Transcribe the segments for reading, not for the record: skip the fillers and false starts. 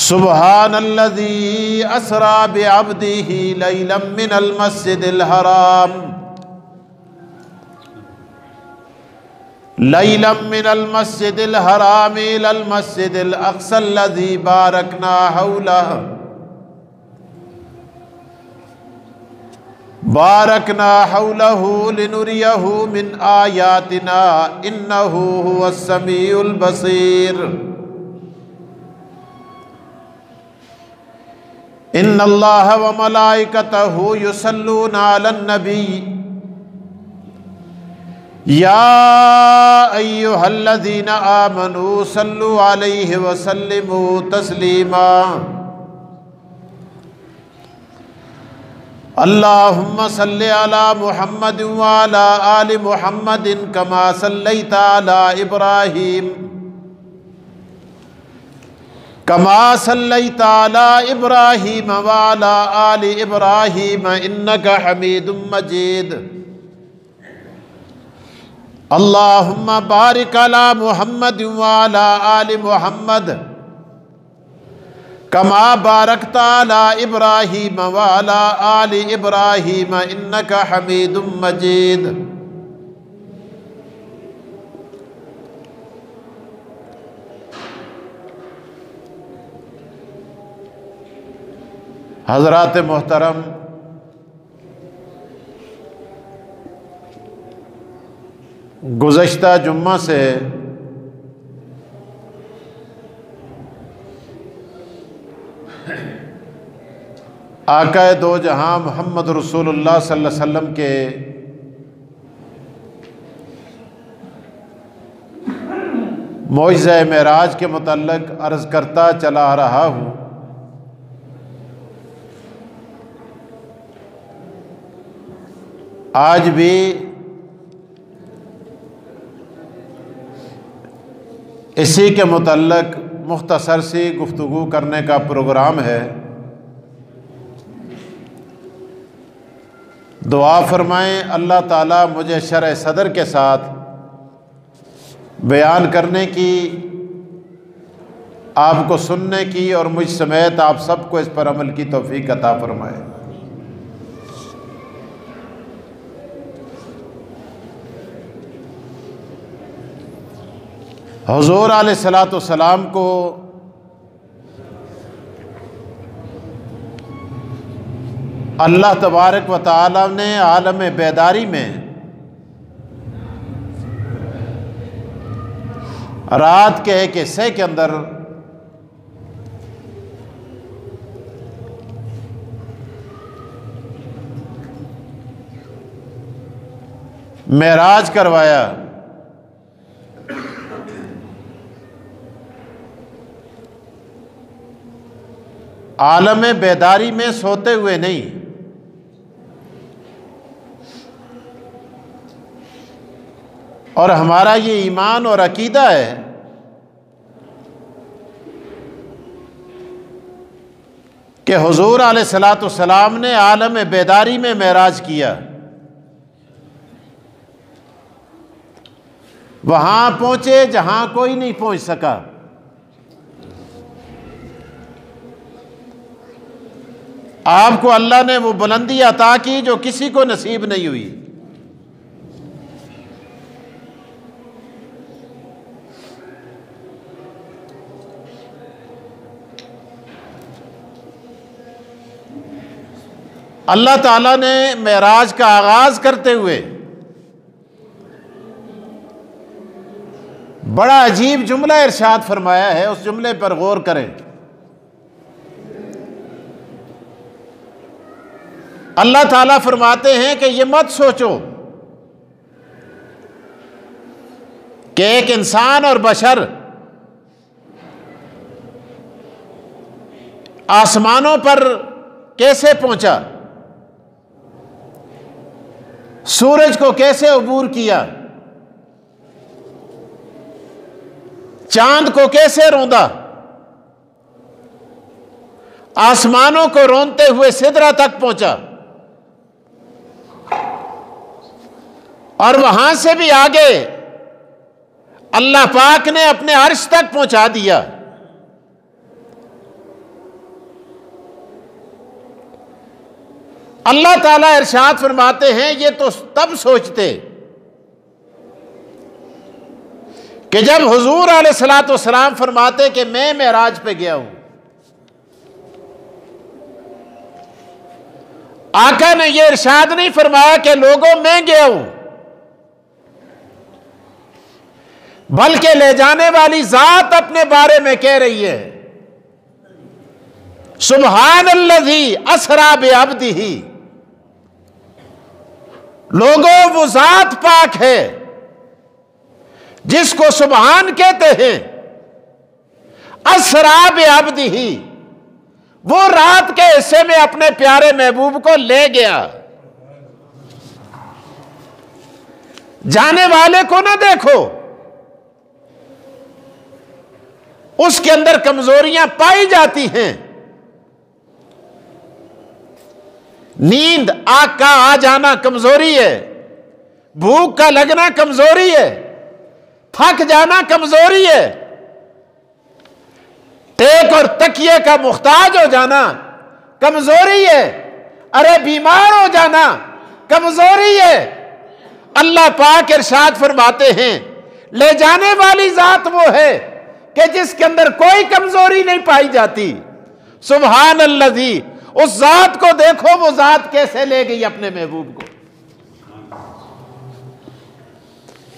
सुब्हानल्लज़ी अस्रा बिअब्दिही लैलन मिनल मस्जिदिल हराम इलल मस्जिदिल अक़सल्लज़ी बारकना हौलहु लिनुरियहु मिन आयातिना इन्नहु हुवस समीउल बसीर। इन्नल्लाह व मलाइकतहु युसल्लूना अलन नबी या अय्युहल्लज़ीना आमनू सल्लु अलैहि व सल्लिमू तस्लीमा। अल्लाहुम्मा सल्लि अला मुहम्मद व अला आलि मुहम्मदिन कमा सल्लैता अला इब्राहीम व अला आलि इब्राहीम इन्नका हमीदुम मजीद। अल्लाहुम्मा बारिक अला मुहम्मद व अला आलि मुहम्मद कमा बारकता अला इब्राहीम व अला आलि इब्राहीम इन्नका हमीदुम मजीद। हज़रात मोहतरम, गुज़श्ता जुम्मा से आक़ाए दो जहां मोहम्मद रसूलुल्लाह सल्लल्लाहु अलैहि वसल्लम के मौइज़ा मेराज के मुतल्लिक़ अर्ज़ करता चला आ रहा हूँ। आज भी इसी के मुतल्लिक़ मुख्तसर सी गुफ्तगू करने का प्रोग्राम है। दुआ फरमाएं अल्लाह ताला मुझे शरह सदर के साथ बयान करने की, आपको सुनने की और मुझ समेत आप सबको इस पर अमल की तौफीक अता फरमाए। हुज़ूर अलैहिस्सलातु वस्सलाम को अल्लाह तबारक व तआला ने आलम बेदारी में रात के एक हिस्से के अंदर मेराज करवाया। आलम बेदारी में सोते हुए नहीं, और हमारा ये ईमान और अकीदा है कि हुज़ूर अलैहिस्सलातु वस्सलाम ने आलम बेदारी में मेराज किया। वहाँ पहुँचे जहाँ कोई नहीं पहुँच सका। आपको अल्लाह ने वो बुलंदी अता की जो किसी को नसीब नहीं हुई। अल्लाह ताला ने मेराज का आगाज करते हुए बड़ा अजीब जुमला इरशाद फरमाया है। उस जुमले पर गौर करें। अल्लाह ताला फरमाते हैं कि ये मत सोचो कि एक इंसान और बशर आसमानों पर कैसे पहुंचा, सूरज को कैसे अबूर किया, चांद को कैसे रौंदा, आसमानों को रौंदते हुए सिदरा तक पहुंचा और वहां से भी आगे अल्लाह पाक ने अपने अर्श तक पहुंचा दिया। अल्लाह ताला इरशाद फरमाते हैं, ये तो तब सोचते कि जब हुजूर अलैहिस्सलातु वस्सलाम फरमाते कि मैं मेराज पे गया हूं। आका ने यह इरशाद नहीं फरमाया कि लोगों मैं गया हूं, बल्कि ले जाने वाली जात अपने बारे में कह रही है, सुब्हानल्लज़ी असरा बिअब्दिही। लोगों, वो जात पाक है जिसको सुबहान कहते हैं। असरा बिअब्दिही, वो रात के हिस्से में अपने प्यारे महबूब को ले गया। जाने वाले को ना देखो, उसके अंदर कमजोरियां पाई जाती हैं। नींद आग का आ जाना कमजोरी है, भूख का लगना कमजोरी है, थक जाना कमजोरी है, टेक और तकिए का मुख्ताज हो जाना कमजोरी है, अरे बीमार हो जाना कमजोरी है। अल्लाह पाक इरशाद फरमाते हैं, ले जाने वाली जात वो है कि जिसके अंदर कोई कमजोरी नहीं पाई जाती। सुभान अल्लाजी, उस जात को देखो, वो जात कैसे ले गई अपने महबूब को।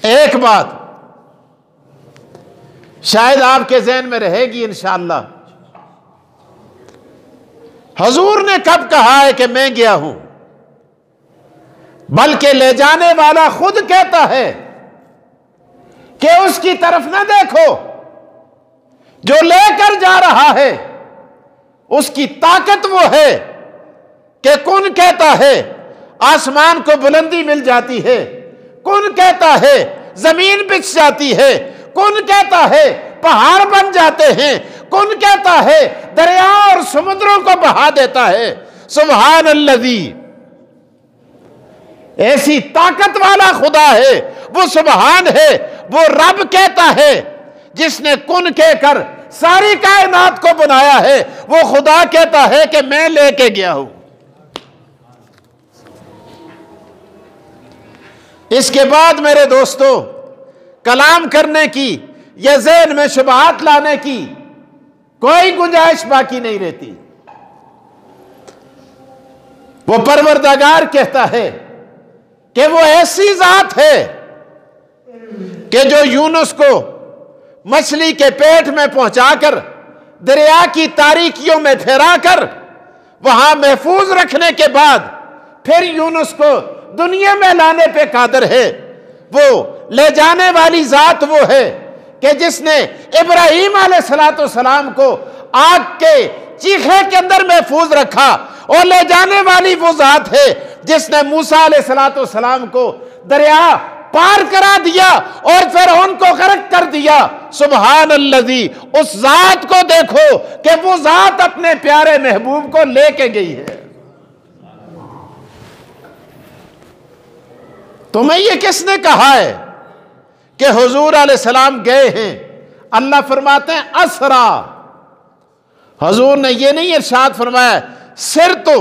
एक बात शायद आपके ज़हन में रहेगी इंशाअल्लाह, हुजूर ने कब कहा है कि मैं गया हूं, बल्कि ले जाने वाला खुद कहता है कि उसकी तरफ ना देखो, जो लेकर जा रहा है उसकी ताकत वो है कि कौन कहता है आसमान को बुलंदी मिल जाती है, कौन कहता है जमीन बिछ जाती है, कौन कहता है पहाड़ बन जाते हैं, कौन कहता है दरिया और समुद्रों को बहा देता है। सुभान अल्लाजी, ऐसी ताकत वाला खुदा है, वो सुभान है, वो रब कहता है जिसने कुन कहकर सारी कायनात को बनाया है। वो खुदा कहता है कि मैं लेके गया हूं। इसके बाद मेरे दोस्तों, कलाम करने की या ज़हन में शुबहात लाने की कोई गुंजाइश बाकी नहीं रहती। वो परवरदिगार कहता है कि वो ऐसी जात है कि जो यूनुस को मछली के पेट में पहुंचाकर दरिया की तारीकियों में फहराकर वहां महफूज रखने के बाद फिर यूनुस को दुनिया में लाने पे कादिर है। वो ले जाने वाली जात वो है कि जिसने इब्राहीम अलैहिस्सलाम को आग के चीखे के अंदर महफूज रखा, और ले जाने वाली वो जात है जिसने मूसा अलैहिस्सलाम को दरिया पार करा दिया और फिर उनको गर्क कर दिया। सुभान अल्लाजी, उस जात को देखो कि वो जात अपने प्यारे महबूब को लेके गई है। तुम्हें ये किसने कहा है कि हुजूर अलैहिस्सलाम गए हैं? अल्लाह फरमाते हैं असरा। हुजूर ने ये नहीं इरशाद फरमाया सिर तो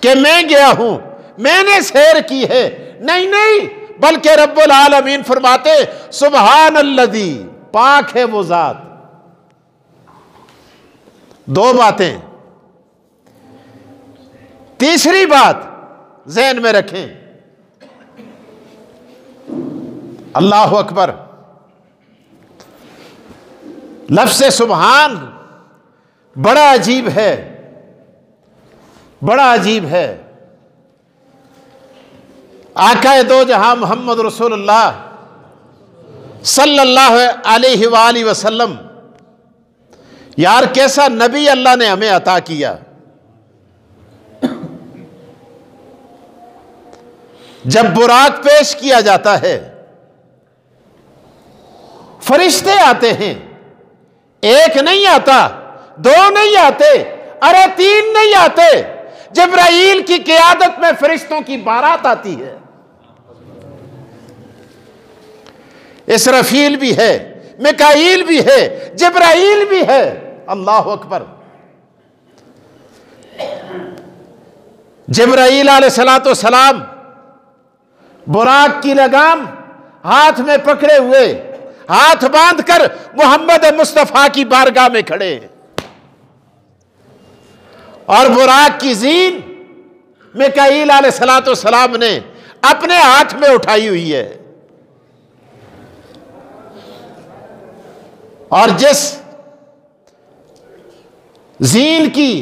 कि मैं गया हूं, मैंने सैर की है, नहीं नहीं, बल्कि रब्बुल आलमीन फरमाते सुभान अल्लाजी, पाक है वो जात। दो बातें। तीसरी बात ज़हन में रखें, अल्लाहु अकबर, लफ्ज़ सुभान बड़ा अजीब है, बड़ा अजीब है। आकाए दो जहां मोहम्मद रसूलुल्लाह सल्लल्लाहु अलैहि वसल्लम, यार कैसा नबी अल्लाह ने हमें अता किया। जब बुराक पेश किया जाता है, फरिश्ते आते हैं, एक नहीं आता, दो नहीं आते, अरे तीन नहीं आते, जिब्राईल की क़ियादत में फरिश्तों की बारात आती है। इसराफील भी है, मिकाईल भी है, जिब्राईल भी है। अल्लाहु अकबर। जिब्राईल अलैहिस्सलातो सलाम बुराक की लगाम हाथ में पकड़े हुए, हाथ बांधकर मोहम्मद मुस्तफा की बारगाह में खड़े हैं, और बुराक की जीन मिकाईल अलैहिस्सलातो सलाम ने अपने हाथ में उठाई हुई है। और जिस जीन की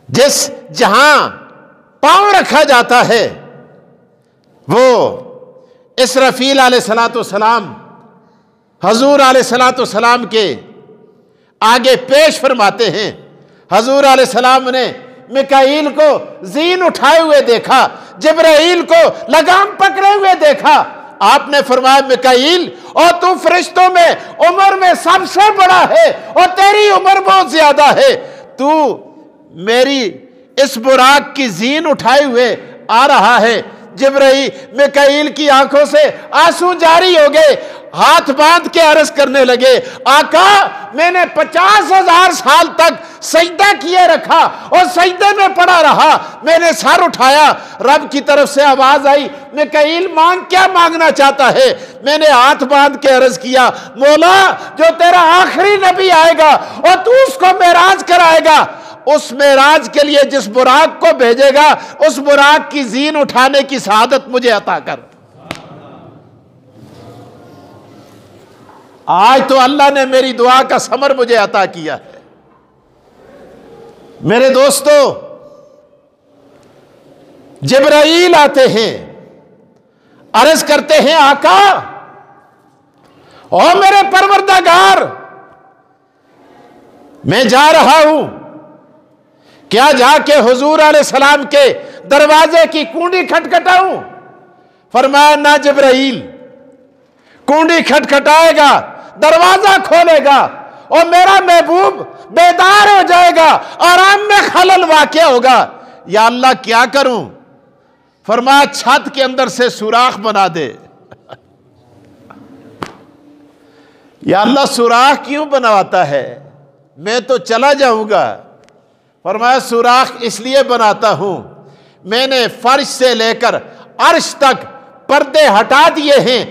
जिस जहां पांव रखा जाता है वो इसराफील अलैहिस्सलातो सलाम हजूर अलैहिस्सलातो सलाम के आगे पेश फरमाते हैं। हजूर अलैहिस्सलाम ने मिकाईल को जीन उठाए हुए देखा, जिब्राईल को लगाम पकड़े हुए देखा। आपने फरमाया मिकाईल, और तू फरिश्तों में उम्र में सबसे बड़ा है और तेरी उम्र बहुत ज्यादा है, तू मेरी इस बुराक की जीन उठाए हुए आ रहा है। जिब्राईल मिकाईल की आंखों से आंसू जारी हो गए, हाथ बांध के अर्ज करने लगे, आका मैंने 50,000 साल तक सजदा किए रखा और सजदे में पड़ा रहा, मैंने सर उठाया, रब की तरफ से आवाज आई, मिकाईल मांग, क्या मांगना चाहता है? मैंने हाथ बांध के अर्ज किया, मौला जो तेरा आखिरी नबी आएगा और तू उसको मेराज कराएगा, उस मेराज के लिए जिस बुराक को भेजेगा उस बुराक की जीन उठाने की शहादत मुझे अता कर। आज तो अल्लाह ने मेरी दुआ का समर मुझे अता किया है। मेरे दोस्तों, जिब्राईल आते हैं, अर्ज करते हैं, आका ओ मेरे परवरदिगार, मैं जा रहा हूं, क्या जाके हुजूर अलैहिस्सलाम के दरवाजे की कुंडी खटखटाऊं? फरमाया ना जिब्राईल, कुंडी खटखटाएगा, दरवाजा खोलेगा और मेरा महबूब बेदार हो जाएगा, आराम में खलल वाक़या होगा। या अल्लाह क्या करूं? फरमाया छत के अंदर से सुराख बना दे। या अल्लाह सुराख क्यों बनवाता है? मैं तो चला जाऊंगा। फरमाया सुराख इसलिए बनाता हूं, मैंने फर्श से लेकर अर्श तक पर्दे हटा दिए हैं,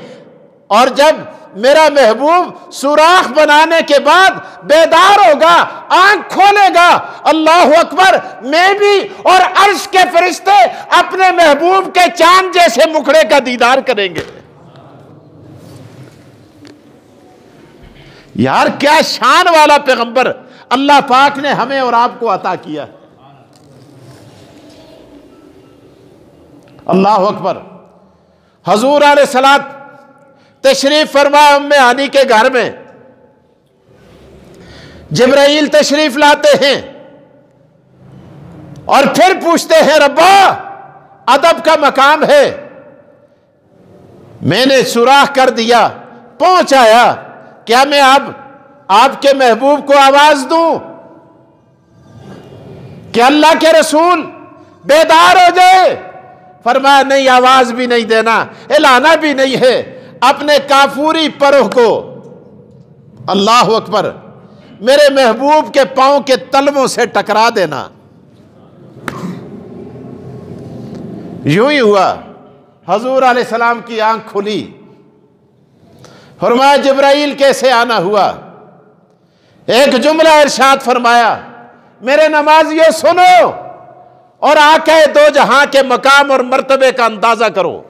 और जब मेरा महबूब सुराख बनाने के बाद बेदार होगा, आंख खोलेगा, अल्लाह अकबर, मैं भी और अर्श के फरिश्ते अपने महबूब के चांद जैसे मुखड़े का दीदार करेंगे। यार क्या शान वाला पैगंबर अल्लाह पाक ने हमें और आपको अता किया। अल्लाह अकबर। हजूर अलैहिस्सलात तशरीफ फरमा उम्मे हानी के घर में, जिब्राईल तशरीफ लाते हैं और फिर पूछते हैं, रब्बा अदब का मकाम है, मैंने सुराख कर दिया, पहुंचाया, क्या मैं अब आपके महबूब को आवाज दूं कि अल्लाह के रसूल बेदार हो जाए? फरमाया नहीं, आवाज भी नहीं देना, हिलाना भी नहीं है, अपने काफूरी परों को, अल्लाह अकबर, मेरे महबूब के पांव के तलवों से टकरा देना। यूं ही हुआ, हजूर अलैहिस्सलाम की आंख खुली। फरमाया जिब्राईल कैसे आना हुआ? एक जुमला इरशाद फरमाया, मेरे नमाजियों सुनो और आके दो जहां के मकाम और मर्तबे का अंदाजा करो।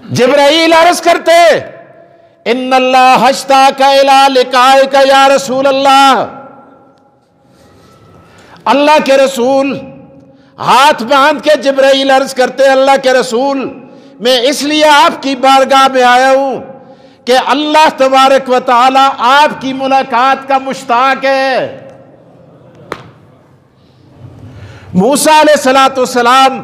जिब्राईल अर्ज करते, इन्नल्लाह हश्ताका इला लिकाइका या रसूल अल्लाह, अल्लाह के रसूल, हाथ बांध के जिब्राईल अर्ज करते, अल्लाह के रसूल, मैं इसलिए आपकी बारगाह में आया हूं कि अल्लाह तबारक व तआला आपकी मुलाकात का मुश्ताक है। मूसा अलैहिस्सलाम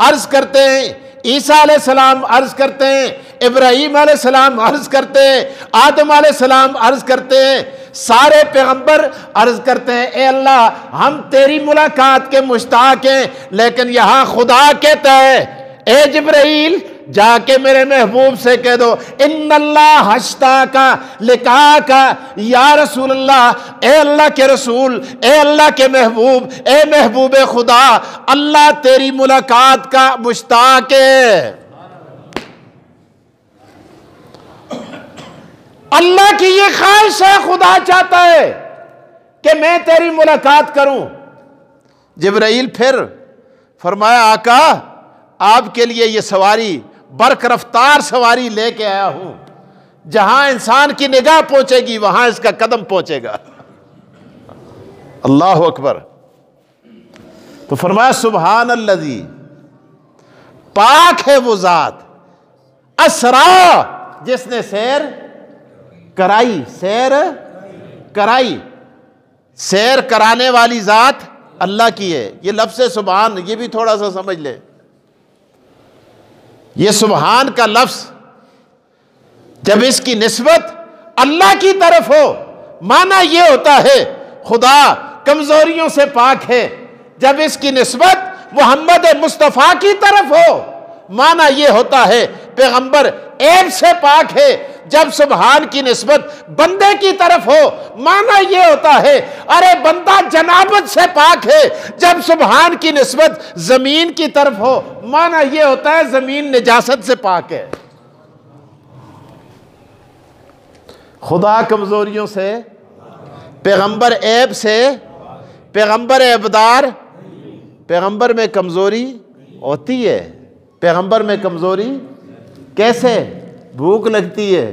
अर्ज करते हैं, ईसा अलैहिस्सलाम अर्ज करते हैं, इब्राहीम अलैहिस्सलाम अर्ज करते हैं, आदम अलैहिस्सलाम अर्ज करते हैं, सारे पैगंबर अर्ज करते हैं, ए अल्लाह हम तेरी मुलाकात के मुश्ताक हैं। लेकिन यहां खुदा कहता है, ए जिब्राईल जाके मेरे महबूब से कह दो इन्नल्लाह हश्ता का लिका का या रसूल अल्लाह, ए अल्लाह के रसूल, ए अल्लाह के महबूब, ए महबूब खुदा, अल्लाह तेरी मुलाकात का मुश्ताक है। अल्लाह की ये ख्वाहिश है, खुदा चाहता है कि मैं तेरी मुलाकात करूं। जिब्राइल फिर फरमाया आका आपके लिए ये सवारी बरक रफ्तार सवारी लेके आया हूं, जहां इंसान की निगाह पहुंचेगी वहां इसका कदम पहुंचेगा। अल्लाह अकबर। तो फरमाया सुभान अल्लज़ी, पाक है वो जात, असरा जिसने सैर कराई, सैर कराई, सैर कराने वाली जात अल्लाह की है। ये लफ्ज़ सुभान, ये भी थोड़ा सा समझ ले। ये सुभान का लफ्ज़ जब इसकी निस्बत अल्लाह की तरफ हो, माना ये होता है खुदा कमजोरियों से पाक है। जब इसकी निस्बत मोहम्मद मुस्तफ़ा की तरफ हो, माना ये होता है पैगंबर ऐब से पाक है। जब सुभान की निस्बत बंदे की तरफ हो, माना ये होता है अरे बंदा जनाबत से पाक है। जब सुभान की निस्बत जमीन की तरफ हो, माना ये होता है जमीन निजासत से पाक है। खुदा कमजोरियों से, पैगंबर ऐब से, पैगंबर ऐबदार, पैगंबर में कमजोरी होती है। पैगंबर में कमजोरी कैसे? भूख लगती है।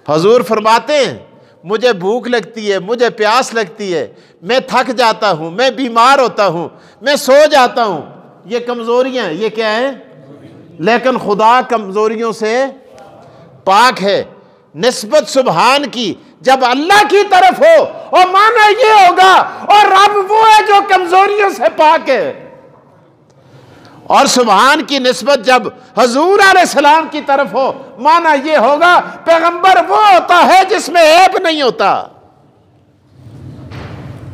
हुजूर फरमाते हैं मुझे भूख लगती है, मुझे प्यास लगती है, मैं थक जाता हूं, मैं बीमार होता हूं, मैं सो जाता हूं। ये कमजोरियां, ये क्या है? लेकिन खुदा कमजोरियों से पाक है। निस्बत सुभान की जब अल्लाह की तरफ हो, और माना ये होगा और रब वो है जो कमजोरियों से पाक है। और सुभान की निस्बत जब हुजूर अलैहिस्सलाम की तरफ हो, माना ये होगा पैगंबर वो होता है जिसमें ऐब नहीं होता।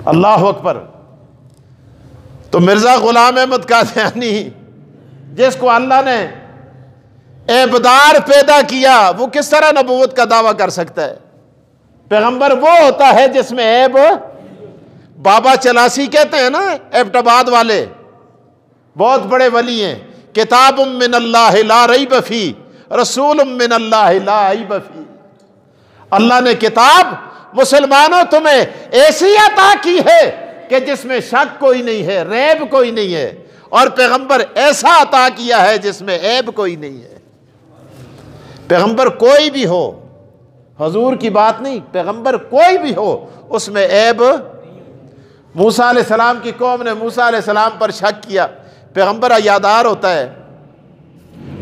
अल्लाह अकबर। तो मिर्जा गुलाम अहमद कादियानी, जिसको अल्लाह ने ऐबदार पैदा किया, वो किस तरह नबूवत का दावा कर सकता है? पैगंबर वो होता है जिसमें ऐब। बाबा चलासी कहते हैं ना, एबटाबाद वाले बहुत बड़े वली हैं, किताब मिन अल्लाह ला रैब फी, रसूल मिन अल्लाह ला ऐब फी। अल्लाह ने किताब मुसलमानों तुम्हें ऐसी अता की है कि जिसमें शक कोई नहीं है, रैब कोई नहीं है। और पैगंबर ऐसा अता किया है जिसमें ऐब कोई नहीं है। पैगंबर कोई भी हो, हुजूर की बात नहीं, पैगंबर कोई भी हो उसमें ऐब। मूसा अलैहिस्सलाम की कौम ने मूसा अलैहिस्सलाम पर शक किया, पैगंबर यादार होता है।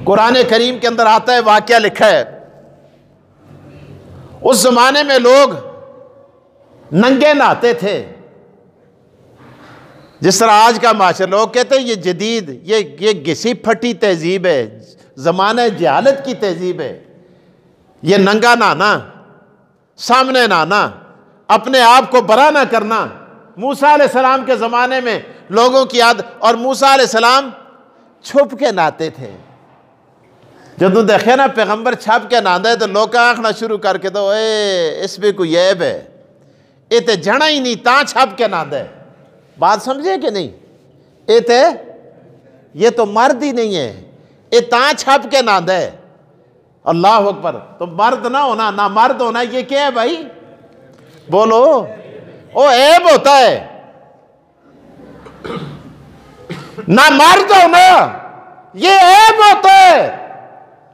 कुरान करीम के अंदर आता है, वाकया लिखा है, उस जमाने में लोग नंगे नहाते थे। जिस तरह आज का माशरा, लोग कहते हैं ये जदीद, ये घिसी फटी तहजीब है, जमाने जहालत की तहजीब है। ये नंगा नहाना, सामने नहाना, अपने आप को बरा ना करना, मूसा अलैहिस्सलाम के ज़माने में लोगों की आदत। और मूसा अलैहिस्सलाम छुप के नहाते थे। जब देखे ना पैगंबर छप के नहाता है तो लोग आंखना शुरू करके तो इसमें कोई ऐब है, ये तो जना ही नहीं, ता छप के नहाता है। बात समझे कि नहीं? ये तो मर्द ही नहीं है, ये ता छप के नहाता है। अल्लाह अकबर। तो मर्द ना होना, ना मर्द होना, ये क्या है भाई? बोलो। ओ ऐब होता है। ना मर्द होना ये ऐब होता है।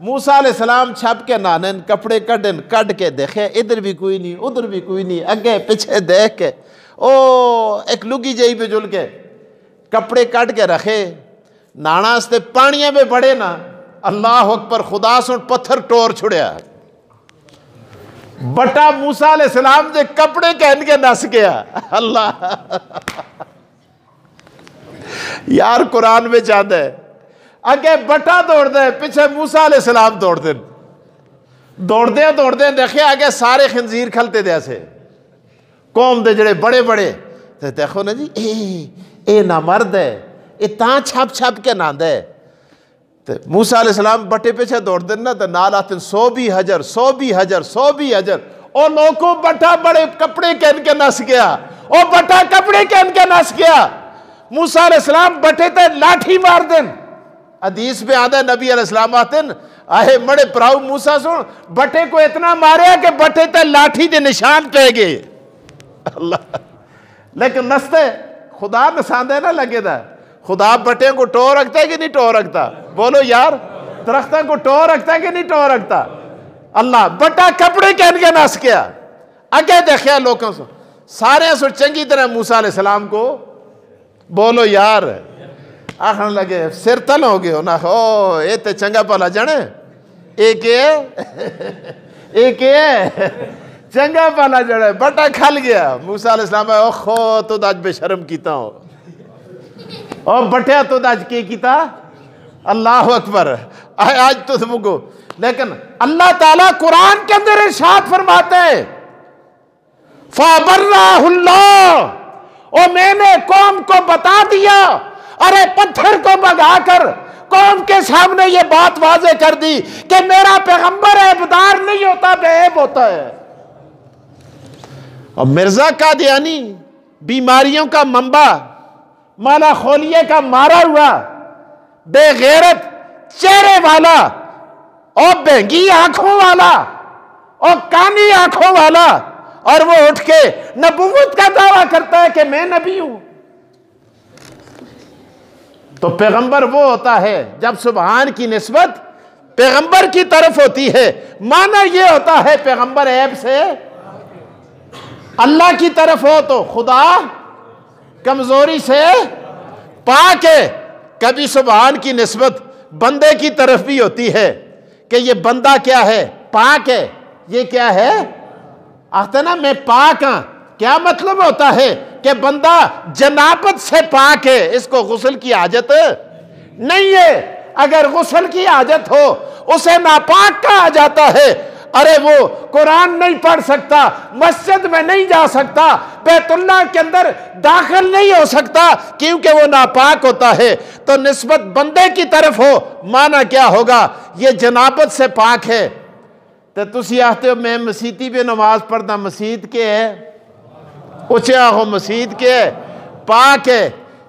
मूसा अलैहिस्सलाम छप के नाने, कपड़े कट के देखे, इधर भी कोई नहीं, उधर भी कोई नहीं, अगे पीछे देख के ओ एक लुगी जई पे जुल के कपड़े कट के रखे। नाना से पानिया में बड़े ना, अल्लाह अकबर, खुदा सुन पत्थर टोर छुड़िया। बटा मूसा अलैहिस्सलाम जे कपड़े कहन के नस गया। अल्लाह यार कुरान में चाहता है, अगे बटा दौड़ दे, पीछे मूसा अलैहिस्सलाम दौड़ते दौड़ते देखे आगे सारे खंजीर खलते दे ऐसे कौम दे जड़े बड़े बड़े। तो देखो ना जी, ए ना मर्द है, ये ता छप छप के नांद है। तो मूसा अलैहिस्सलाम बटे पीछे दौड़ देना तो नाल आते 100 भी हजर 100 भी हजर 100 भी हजर। और लोगों बटा बड़े कपड़े कहन के नस गया, और बटा कपड़े कहन के नस गया। मूसा अलैहिस्सलाम बटे ते लाठी मार देन। हदीस में आदा नबी अलैहिस्सलाम आते आहे मड़े प्राऊ मूसा सुन बटे को इतना मारे कि बटे ते लाठी दे निशान पे गए। अल्लाह, लेकिन नसते खुदा नसांदे ना लगे था। खुदा बटे को टो रखता है कि नहीं टो रखता? बोलो यार, दरख्तों को टो रखता है कि नहीं टो रखता? अल्लाह बटा कपड़े कहन के नस गया। अगे देखिया लोगों से सारे सो चंगी तरह मूसा अलैहिस्सलाम को बोलो यार आखन लगे सिर तल हो गए ना। हो ये तो चंगा भला जाने एक चंगा भला जड़े बटा खल गया। मूसा अलैहिस्सलाम ओखो तो आज बेशर्म कीता हो और बटिया तो आज के कीता। अल्लाह अकबर, आज तो तुमको। लेकिन अल्लाह ताला कुरान के अंदर इरशाद फरमाते हैं फबर्राहुल्लाह, और मैंने कौम को बता दिया। अरे पत्थर को भगाकर कौम के सामने ये बात वाज़े कर दी कि मेरा पैगंबर ऐबदार नहीं होता, बेऐब होता है। और मिर्जा कादियानी बीमारियों का मंबा, माला खोलिए का मारा हुआ, बेगैरत चेहरे वाला और बेंगी आंखों वाला और कानी आंखों वाला, और वो उठ के नबूवत का दावा करता है कि मैं नबी हूं। तो पैगंबर वो होता है जब सुभान की निस्बत पैगंबर की तरफ होती है। माना ये होता है पैगंबर ऐब से अल्लाह की तरफ हो तो खुदा कमजोरी से पाक है। कभी सुभान की निस्बत बंदे की तरफ भी होती है कि ये बंदा क्या है, पाक है। ये क्या है, आखते ना मैं पाक हाँ। क्या मतलब होता है कि बंदा जनाबत से पाक है, इसको गुस्ल की हाजत नहीं है। अगर गुस्ल की हाजत हो उसे नापाक कहा जाता है। अरे वो कुरान नहीं पढ़ सकता, मस्जिद में नहीं जा सकता, बैतुल्लाह के अंदर दाखिल नहीं हो सकता क्योंकि वो नापाक होता है। तो निस्बत बंदे की तरफ हो, माना क्या होगा, ये जनाबत से पाक है। तो तुसी आते हो मैं मसीती पे नमाज पढ़ता, मसीद के है उचिया हो, मसीद के है पाक है।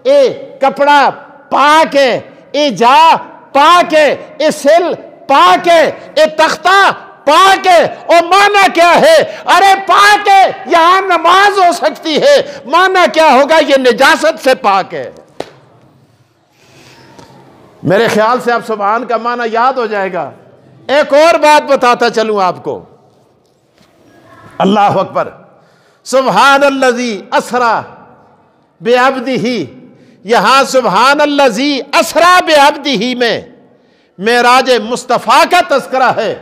ए कपड़ा पाक है, ए जा पाक है, ए सिल पाक है, ए तख्ता पाक है। और माना क्या है, अरे पाक है यहां नमाज हो सकती है। माना क्या होगा, ये निजासत से पाक है। मेरे ख्याल से आप सुभान का माना याद हो जाएगा। एक और बात बताता चलूं आपको। अल्लाह अकबर, सुभान अल्लज़ी असरा बेअब्दिही, यहां सुभान अल्लज़ी असरा बेअब्दिही में मेराज मुस्तफ़ा का तज़किरा है।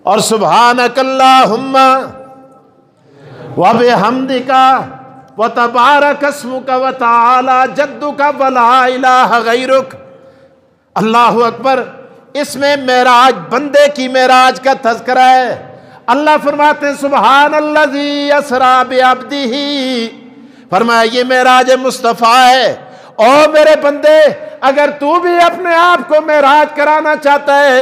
और सुब्हानकल्लाहुम्मा व बिहम्दिका व तबारक अस्मुका व तआला जद्दुका व ला इलाहा गैरुक। अल्लाहु अकबर, इसमें मेराज बंदे की मेराज का तज़किरा है। अल्लाह फरमाते हैं सुभान अल्लज़ी असरा बिअब्दिही, फरमाया ये मेराज मुस्तफ़ा है। और मेरे बंदे, अगर तू भी अपने आप को मेराज कराना चाहता है,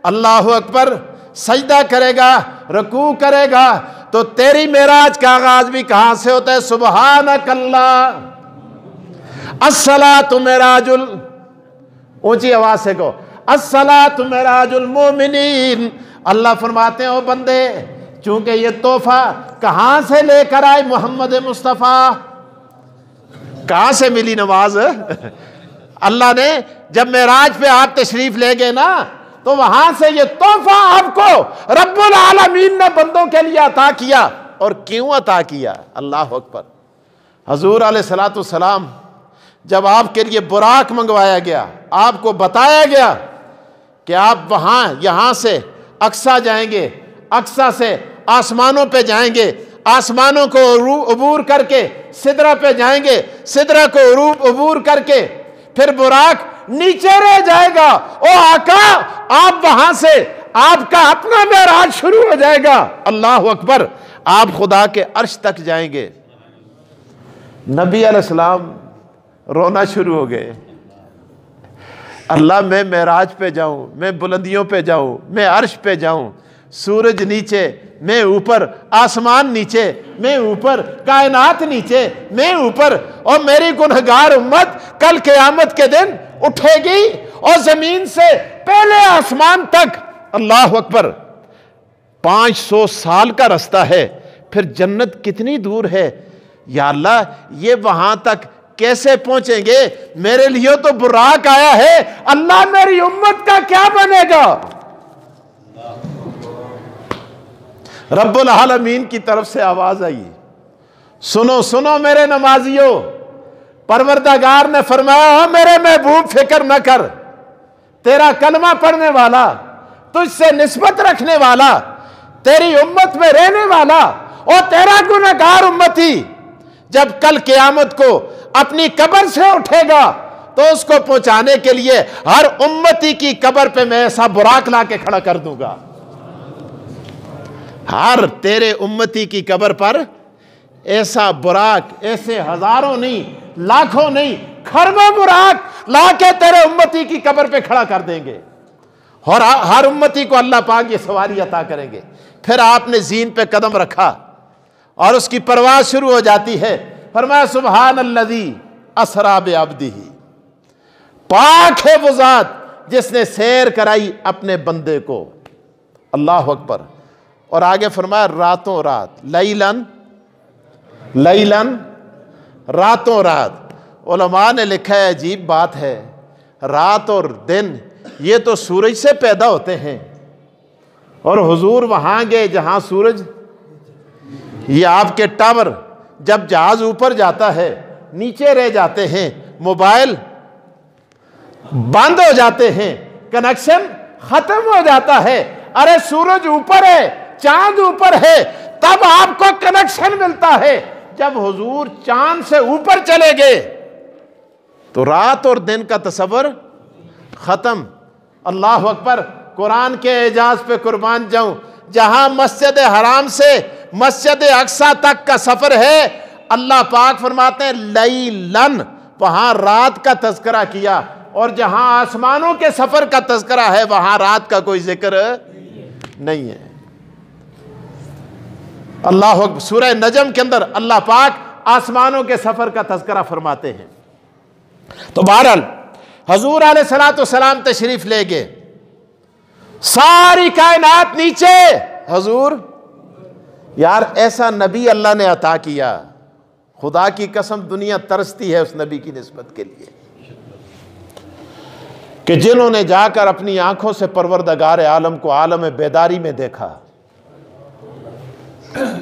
अल्लाहु अकबर, सजदा करेगा, रुकू करेगा, तो तेरी मेराज का आगाज भी कहां से होता है, सुब्हानकल्लाह अस्सलातु मेराजुल, ऊंची आवाज से कहो, अस्सलातु मेराजुल मोमिनीन। अल्लाह फरमाते हैं ओ बंदे, चूंकि ये तोहफा कहां से लेकर आए मोहम्मद मुस्तफ़ा, कहां से मिली नमाज। अल्लाह ने जब मेराज पे आप तशरीफ ले गए ना, तो वहां से ये तोहफा आपको रब्बुल आलमीन ने बंदों के लिए अता किया। और क्यों अता किया, अल्लाह अकबर। हजूर अलैहिस्सलातु सलाम, जब आपके लिए बुराक मंगवाया गया, आपको बताया गया कि आप वहां यहां से अक्सा जाएंगे, अक्सा से आसमानों पे जाएंगे, आसमानों को अबूर करके सिदरा पे जाएंगे, सिदरा को अबूर करके फिर बुराक नीचे रह जाएगा। ओ आका, आप वहां से आपका अपना मेराज शुरू हो जाएगा। अल्लाह अकबर, आप खुदा के अर्श तक जाएंगे। नबी अलैहिस्सलाम रोना शुरू हो गए। अल्लाह मैं मेराज पे जाऊं, मैं बुलंदियों पे जाऊं, मैं अर्श पे जाऊं, सूरज नीचे मैं ऊपर, आसमान नीचे मैं ऊपर, कायनात नीचे मैं ऊपर, और मेरी गुनहगार उम्मत कल क़यामत के दिन उठेगी और जमीन से पहले आसमान तक, अल्लाह अकबर, 500 साल का रास्ता है, फिर जन्नत कितनी दूर है या अल्लाह, ये वहां तक कैसे पहुंचेंगे? मेरे लिए तो बुराक आया है, अल्लाह मेरी उम्मत का क्या बनेगा? रब्बुल आलमीन की तरफ से आवाज आई, सुनो सुनो मेरे नमाजियों, परवरदिगार ने फरमाया, मेरे महबूब फिक्र न कर, तेरा कलमा पढ़ने वाला, तुझसे निस्बत रखने वाला, तेरी उम्मत में रहने वाला और तेरा गुनहगार उम्मती जब कल क़यामत को अपनी कब्र से उठेगा तो उसको पहुंचाने के लिए हर उम्मती की कब्र पे मैं ऐसा बुराक ला के खड़ा कर दूंगा। हर तेरे उम्मती की कब्र पर ऐसा बुराक, ऐसे हजारों नहीं, लाखों नहीं, खरबों बुराक ला के तेरे उम्मती की कब्र पे खड़ा कर देंगे और हर उम्मती को अल्लाह पाक ये सवारी अता करेंगे। फिर आपने जीन पे कदम रखा और उसकी परवाज़ शुरू हो जाती है। फरमाया सुभान अल्लज़ी असरा बिअब्दिही, पाक है वो ज़ात जिसने सैर कराई अपने बंदे को, अल्लाह अकबर। और आगे फरमाया रातों रात, लैलन लैलन, रातों रात। उलमा ने लिखा है अजीब बात है, रात और दिन ये तो सूरज से पैदा होते हैं और हुजूर वहां गए जहां सूरज, ये आपके टावर जब जहाज ऊपर जाता है नीचे रह जाते हैं, मोबाइल बंद हो जाते हैं, कनेक्शन खत्म हो जाता है। अरे सूरज ऊपर है, चांद ऊपर है, तब आपको कनेक्शन मिलता है। जब हुजूर चांद से ऊपर चले गए तो रात और दिन का तस्वर खत्म। अल्लाह अकबर। कुरान के एजाज पे कुर्बान जाऊं, जहां मस्जिद हराम से मस्जिद अक्सा तक का सफर है, अल्लाह पाक फरमाते हैं लैलन, वहां रात का तज़किरा किया, और जहां आसमानों के सफर का तज़किरा है वहां रात का कोई जिक्र नहीं है। अल्लाह, सूरह नजम के अंदर अल्लाह पाक आसमानों के सफर का तज़किरा फरमाते हैं। तो बहरहाल हजूर अलैहिस्सलाम तशरीफ ले गए, सारी कायनात नीचे, हजूर। यार ऐसा नबी अल्लाह ने अता किया, खुदा की कसम दुनिया तरसती है उस नबी की निस्बत के लिए कि जिन्होंने जाकर अपनी आंखों से परवरदिगार आलम को आलम बेदारी में देखा।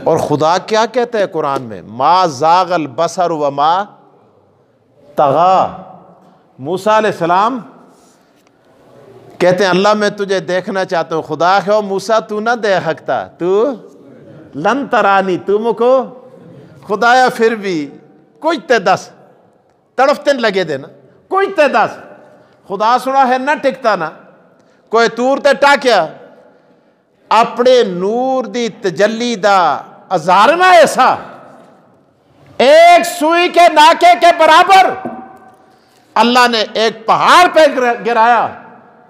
और खुदा क्या कहता है कुरान में, मा जागल बसर व मा तगा। मूसा अलैहिस्सलाम कहते हैं अल्लाह मैं तुझे देखना चाहता हूं। खुदा है मूसा तू ना देख सकता, तू लन तरानी, तू मुझको खुदाया फिर भी कुछ ते दस, तड़फते लगे देना कुछ ते दस। खुदा सुना है ना टिकता ना कोई तूर ते टाक्या, अपने नूर दी तजल्ली दा अजारना ऐसा, एक सुई के नाके के बराबर अल्लाह ने एक पहाड़ पे गिराया।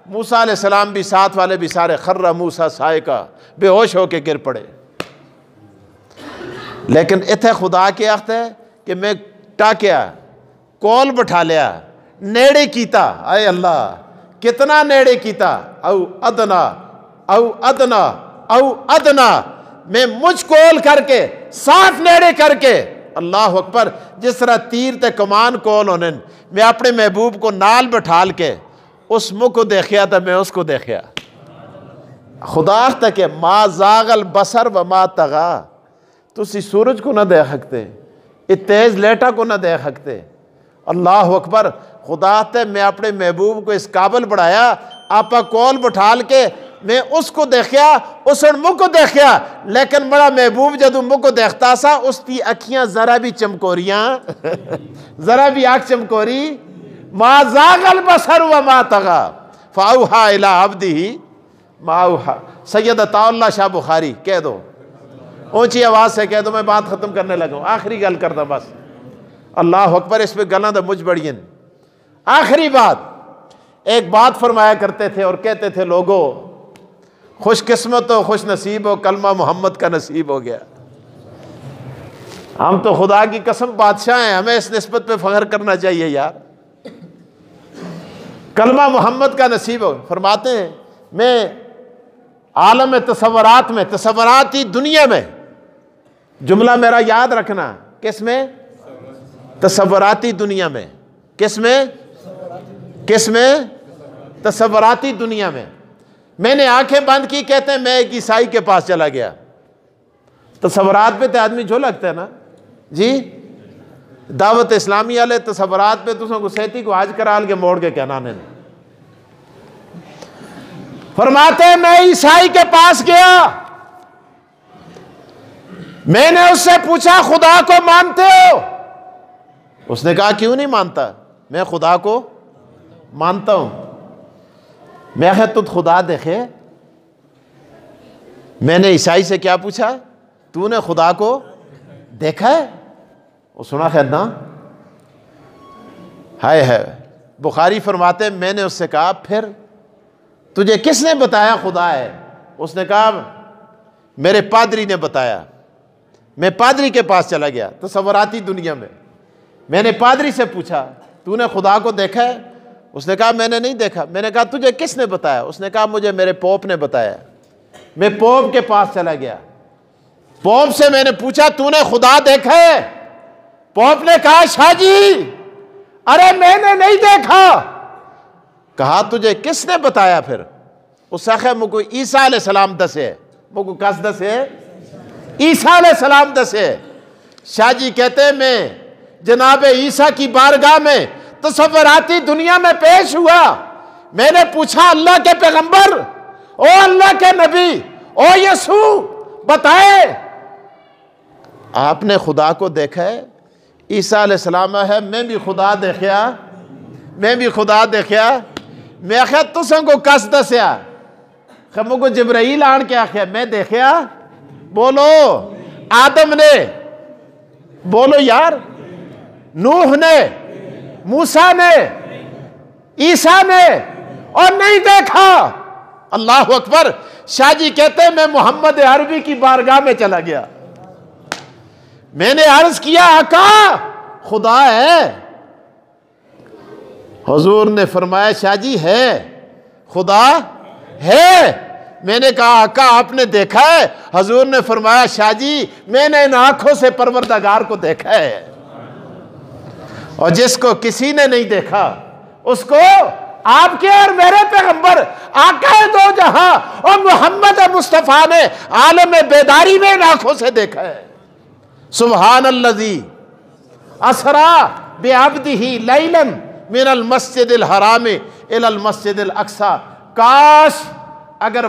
मूसा अलैहिस्सलाम भी साथ वाले भी सारे खर्रा मूसा साए का बेहोश होके गिर पड़े। लेकिन इथे खुदा के अख्त है कि मैं टाक्या कोल बिठा लिया, नेड़े कीता। आए अल्लाह कितना नेड़े कीता, औ अदना औ अदना औ अदना, मैं मुझ कोल करके साफ नेड़े करके, अल्लाह अकबर, जिस तरह तीर ते कमान कोल होने, मैं अपने महबूब को नाल बिठाल के उस मुख को देखिया था, मैं उसको देखिया। खुदा तक है मा जागल बसर व मा तगा, तुसी सूरज को ना देख सकते, इस तेज लेटा को ना देख सकते। अल्लाह अकबर। खुदा ते मैं अपने महबूब को इस काबिल बढ़ाया, आपा कोल बिठाल के मैं उसको देखिया, उस मुख को देखिया। लेकिन बड़ा महबूब जदू मुख को देखता सा, उसकी अखियां जरा भी चमकोरियां जरा भी आंख चमकोरी। मा जागल बसर व मा तगा फाउहा इला अब्दिही माउहा। सैयद अताउल्लाह शाह बुखारी, कह दो ऊंची आवाज से कह दो, मैं बात खत्म करने लगा, आखिरी गल करता बस। अल्लाह अकबर। इस पे गला तो मुझ बड़ियन। आखिरी बात, एक बात फरमाया करते थे और कहते थे, लोगों खुशकिस्मत हो, खुश नसीब हो, कलमा मोहम्मद का नसीब हो गया। हम तो खुदा की कसम बादशाह हैं, हमें इस निस्बत पे फख्र करना चाहिए यार। कलमा मोहम्मद का नसीब हो। फरमाते हैं, मैं आलम तसव्वुरात में, तसव्वुराती दुनिया में, जुमला मेरा याद रखना, किस में? तसव्वुराती दुनिया में। किस में? किस में? तसव्वुराती दुनिया में। मैंने आंखें बंद की, कहते हैं मैं एक ईसाई के पास चला गया। तसव्वुरात पे तो आदमी जो लगता है ना जी, दावत इस्लामी वाले तसव्वुरात पे तुम गुस्सैती को आज कराल के मोड़ के क्या नाने ने। फरमाते हैं मैं ईसाई के पास गया, मैंने उससे पूछा खुदा को मानते हो? उसने कहा क्यों नहीं मानता, मैं खुदा को मानता हूं। मैं कहा तुझ खुदा देखे? मैंने ईसाई से क्या पूछा, तूने खुदा को देखा है? वो सुना खैर ना, है। बुखारी फरमाते मैंने उससे कहा फिर तुझे किसने बताया खुदा है? उसने कहा मेरे पादरी ने बताया। मैं पादरी के पास चला गया तसव्वुराती दुनिया में। मैंने पादरी से पूछा तूने खुदा को देखा है? उसने कहा मैंने नहीं देखा। मैंने कहा तुझे किसने बताया? उसने कहा मुझे मेरे पोप ने बताया। मैं पोप के पास चला गया, पोप से मैंने पूछा तूने खुदा देखा है? पोप ने कहा शाह जी अरे मैंने नहीं देखा। कहा तुझे किसने बताया फिर? उस मुझको ईसा अलैहिस्सलाम दसे, मुझको कस दसे? ईसा अलैहिस्सलाम दसे। शाह जी कहते हैं मैं जनाब ईसा की बारगाह में तसव्वुराती दुनिया में पेश हुआ। मैंने पूछा अल्लाह के पैगंबर, ओ अल्लाह के नबी, ओ यसू बताए आपने खुदा को देखा है? ईसा अलैहिस्सलाम है मैं भी खुदा देखा, मैं भी खुदा देखा। मैं आख्या तुसको कस दसिया? मुझको जिब्राइल आन के आख्या मैं देखा। बोलो आदम ने, बोलो यार, नूह ने, मूसा ने, ईसा ने, और नहीं देखा। अल्लाह अकबर। शाह जी कहते हैं मैं मोहम्मद अरबी की बारगाह में चला गया। मैंने अर्ज किया आका खुदा है? हुजूर ने फरमाया शाह जी है, खुदा है। मैंने कहा आका आपने देखा है? हुजूर ने फरमाया शाह जी मैंने इन आंखों से परवरदिगार को देखा है। और जिसको किसी ने नहीं देखा उसको आपके और मेरे पैगंबर आका दो जहां और मोहम्मद मुस्तफा ने आलम बेदारी में इन आंखों से देखा है। सुब्हानल्लज़ी असरा बिअब्दिही लैलन मिनल मस्जिदिल हराम इलल मस्जिदिल अक्सा। काश अगर